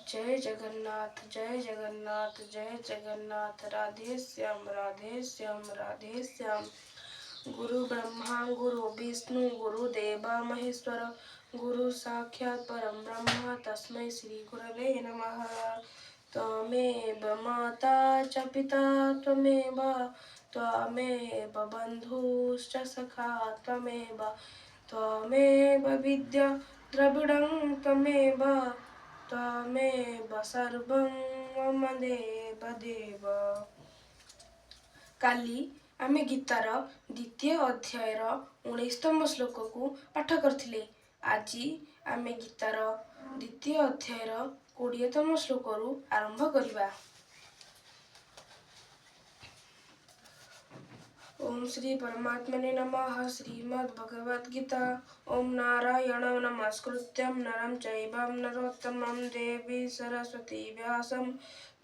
जय जगन्नाथ जय जगन्नाथ जय जगन्नाथ। राधे श्याम राधे श्याम राधे श्याम। गुरु ब्रह्मा गुरु विष्णु गुरुदेव महेश्वर गुरु साक्षात् परम ब्रह्म तस्मै श्री गुरवे नमः। त्वमेव माता च पिता त्वमेव त्वमेव बन्धुश्च सखा त्वमेव त्वमेव विद्या द्रविडं त्वमेव त्वमेव सर्वं मम देव देव। काली आमे गीतार द्वितीय अध्यायर 19तम श्लोक को पाठ करथिले। आज आमे गीतार द्वितीय अध्यायर 20तम श्लोक रु आरंभ करिबा। ओम श्री परमात्मने नमः। श्रीमद् भगवद गीता। ओम नारायणं नमस्कृत्यं नरं चैव नरोत्तमं देवी सरस्वती व्यासं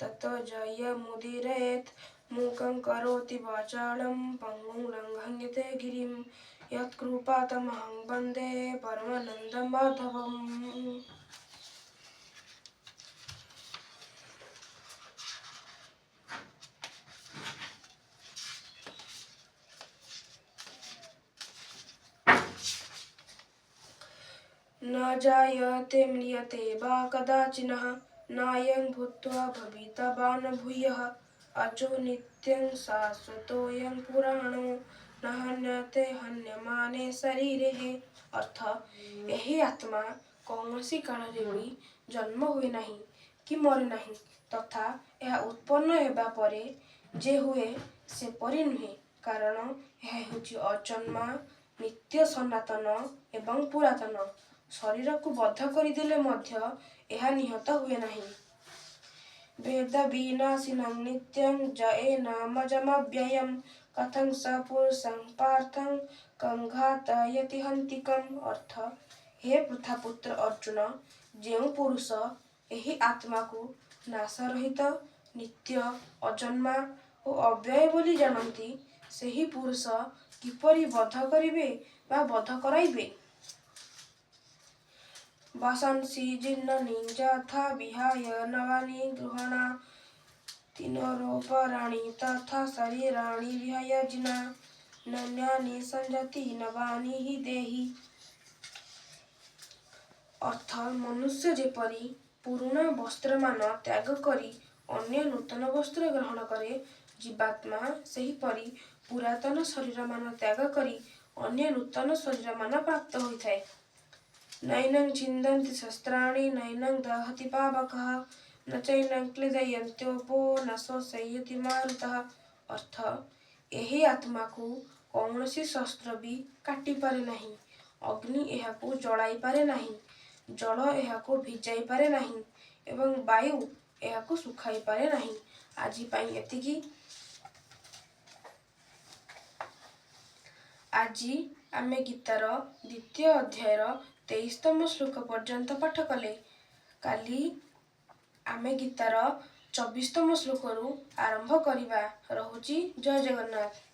ततो जयमुदीरयेत्। मूकं करोति वाचालं पङ्गुं लङ्घयते गिरिं यत्कृपातमहं वन्दे परमानन्दमाधवम्। न जायते म्रियते वा कदाचिनः नायं भूत्वा भविता वा न भूयः अजो नित्यं शाश्वतोऽयं पुराणो न हन्यते हन्यमाने शरीरे। अर्थ यही आत्मा कौनसी काଳରେ भी जन्म हुए नहीं कि मरे नहीं तथा यह उत्पन्न हेबा परे जे हुए सेपरि नुहे, कारण यह हेउछि अजन्मा नित्य सनातन एवं पुरातन। शरीर को बद्ध करदेले मध्य यह निहत हुए नहीं। वेद विनाशिनं नित्यं जएनामजमव्ययं कथं स पुरुषं पार्थं कं घातयति हन्तिकम्। अर्थ हे पृथापुत्र अर्जुन, जेउ पुरुष यही आत्मा को नाशरहित नित्य अजन्मा और अव्यय बोली जानती सेही पुरुष किपरि बद्ध करिवे बा बद्ध कराइबे। वासंसि जीर्णानि यथा विहाय नवानि गृहाणा तीनरोपराणि तथा शरीराणि विहाय जिना नन्यानि संजाति नवानि हि देहि। अर्थ मनुष्य जेपरि पुरुणा वस्त्रमान त्याग करी अन्य नूतन वस्त्र ग्रहण करे, जीवात्मा सेहीपरि पुरातन शरीरमान त्याग करी अन्य नूतन शरीरमान प्राप्त होइଥାଏ। नैनं छिन्दन्ति शस्त्राणि नैनं दहति पावकः न चैनं क्लेदयन्त्योपो न शोषयति मारुतः। अर्थ यही आत्मा को कौनसी शस्त्र भी काटी पारे नहीं, अग्नि एहाको जलाई पारे नहीं, जल एहाको भिजाई पारे नहीं एवं वायु एहाको सुखाई पारे नहीं। आजि पाई एतिकी। आजि आमे गीतार द्वितीय अध्यायर 23तम श्लोक पर्यंत पाठ कले। काली आमे गीतार 24तम श्लोक रु आरंभ करिबा। रहुची जय जगन्नाथ।